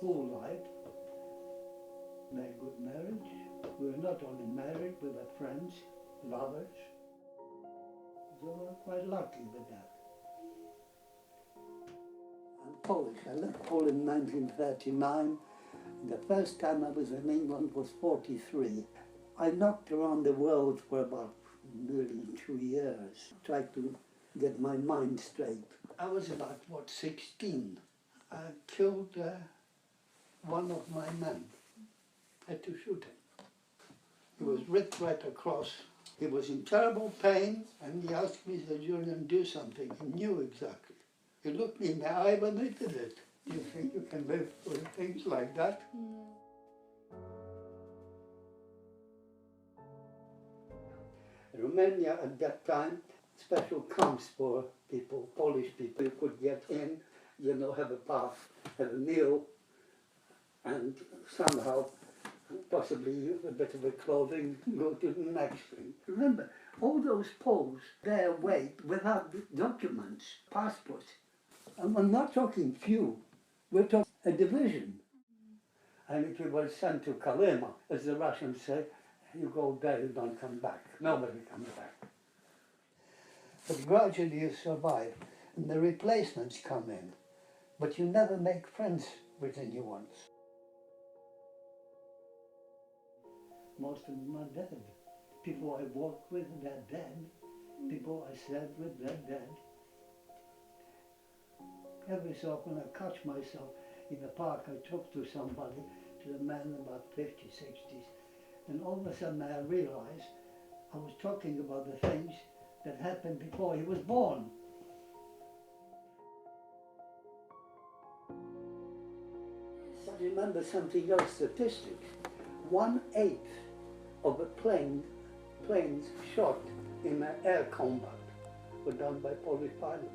full life, made a good marriage. We were not only married, we were friends, lovers. So we're quite lucky with that. I'm Polish. I left Poland in 1939. The first time I was in England was 43. I knocked around the world for about nearly 2 years, tried to get my mind straight. I was about, 16. I killed one of my men. I had to shoot him. He was ripped right across. He was in terrible pain, and he asked me, he said, Julian, do something. He knew exactly. He looked me in the eye when I did it. Do you think you can live with things like that? Romania at that time, special camps for people, Polish people. You could get in, have a bath, have a meal, and somehow, possibly a bit of a clothing, go to the next thing. Remember, all those Poles, they wait without documents, passports. And we're not talking few, we're talking a division. And if you were sent to Kalima, as the Russians say, you go there, you don't come back. Nobody comes back. But gradually you survive, and the replacements come in. But you never make friends with the new ones. Most of them are dead. People I worked with, they're dead. People I slept with, they're dead. Every so often I catch myself in the park, I talk to somebody, to a man about 50s, 60s, and all of a sudden I realize I was talking about the things that happened before he was born. But remember something else, statistics. 1/8 of a planes shot in an air combat were done by Polish pilots.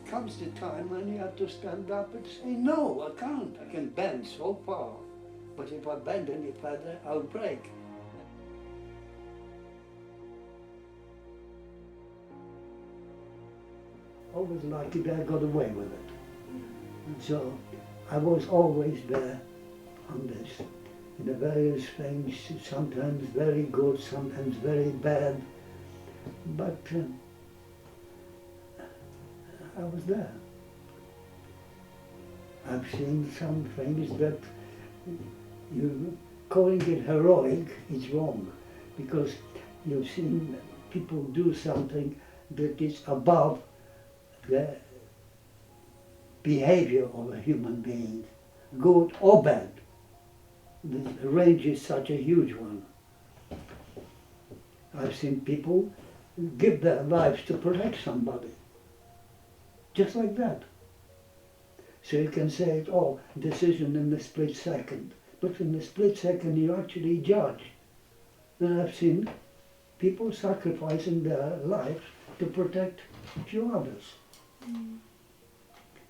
Comes the time when you have to stand up and say, no, I can't. I can bend so far, but if I bend any further, I'll break. Always lucky that I got away with it. And so I was always there on this, in the various things, sometimes very good, sometimes very bad, but I was there. I've seen some things that you calling it heroic is wrong, because you've seen people do something that is above the behavior of a human being, good or bad. The range is such a huge one. I've seen people give their lives to protect somebody. Just like that. So you can say it all, decision in the split second. But in the split second you actually judge. And I've seen people sacrificing their lives to protect a few others.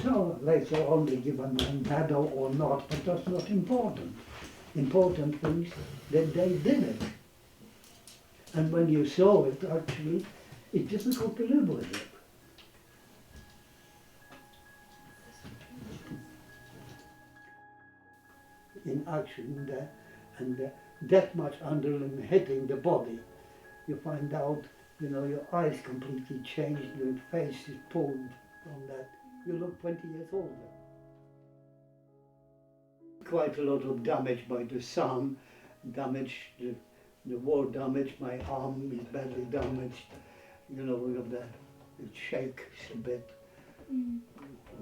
So later on they give them a medal or not, but that's not important. Important things that they did it. And when you saw it, actually, it's difficult to live with it. In action there, and that much adrenaline hitting the body, you find out, your eyes completely changed, your face is pulled from that. You look 20 years older. Quite a lot of damage by the sun, the war damage, my arm is badly damaged, it shakes a bit.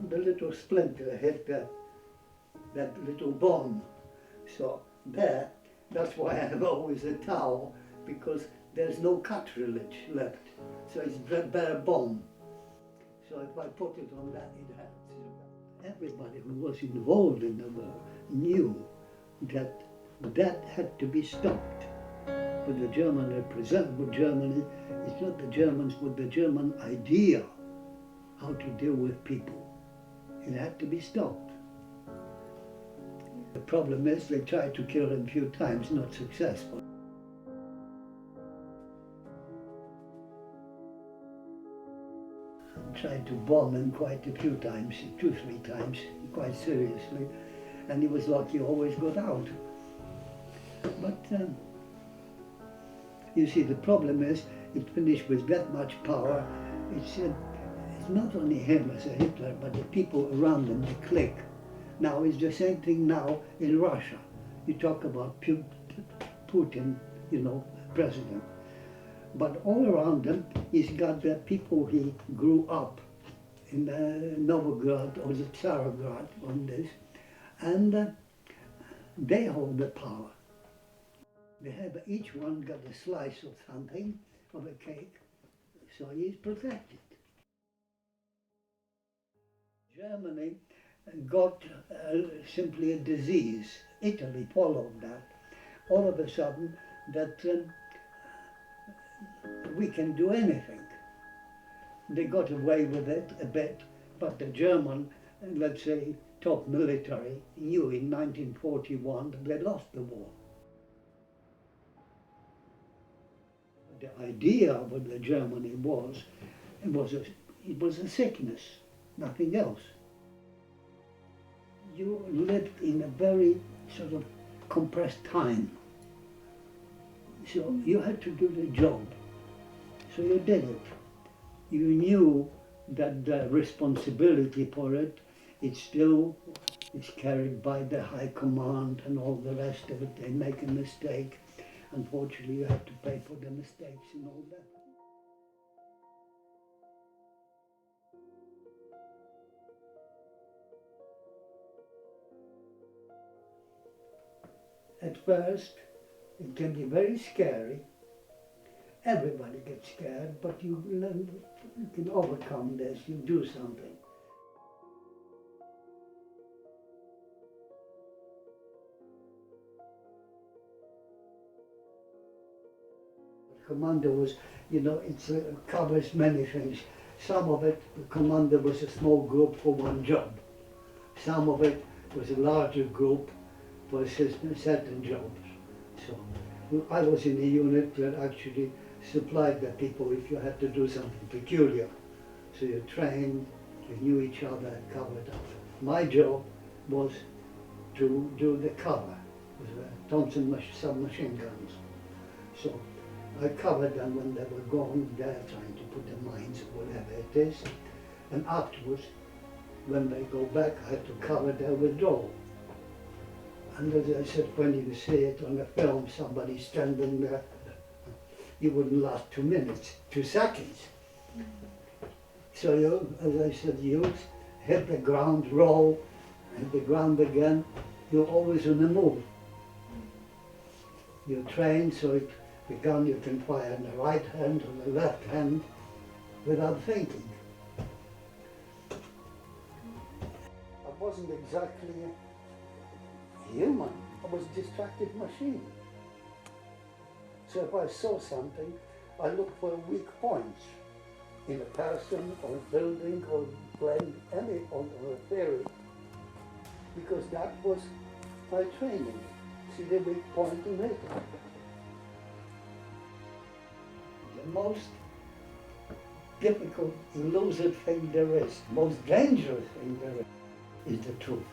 The little splinter hit that little bone. So that's why I have always a towel, because there's no cartilage left. So it's bare bone. So if I put it on that, it hurts. Everybody who was involved in the war knew that that had to be stopped. But the German representative of Germany, it's not the Germans, but the German idea how to deal with people. It had to be stopped. The problem is they tried to kill him a few times, not successful. Tried to bomb him quite a few times, 2-3 times, quite seriously, and he was lucky, always got out. But you see, the problem is, it finished with that much power. It's not only him as a Hitler, but the people around him, the clique. Now it's the same thing now in Russia. You talk about Putin, you know, president. But all around him, he's got the people he grew up in Novgorod or the Tsarograd on this, and they hold the power. They have each one got a slice of something, of a cake, so he's protected. Germany got simply a disease. Italy followed that. All of a sudden, that we can do anything. They got away with it a bit, but the German, let's say, top military knew in 1941 that they lost the war. The idea of what the Germany was, it was a sickness, nothing else. You lived in a very sort of compressed time. So you had to do the job. So you did it. You knew that the responsibility for it, it's carried by the high command and all the rest of it. They make a mistake. Unfortunately, you have to pay for the mistakes and all that. At first, it can be very scary. Everybody gets scared, but you can overcome this, you do something. The commander was, you know, it covers many things. Some of it, the commander was a small group for one job. Some of it was a larger group for certain jobs. So I was in a unit that actually supplied the people if you had to do something peculiar. So you trained, you knew each other, covered up. My job was to do the cover with Thompson submachine guns. So I covered them when they were gone there, trying to put the mines or whatever it is. And afterwards, when they go back, I had to cover their withdrawal. And as I said, when you see it on the film, somebody standing there, you wouldn't last 2 minutes, 2 seconds. So you, as I said, you hit the ground, roll, hit the ground again. You're always on the move. You train so the gun you can fire in the right hand or the left hand without thinking. I wasn't exactly human. I was a distracted machine. So if I saw something, I looked for weak points in a person or a building or any or a theory, because that was my training. See the weak point and hit it. The most difficult, elusive thing there is, most dangerous thing there is the truth.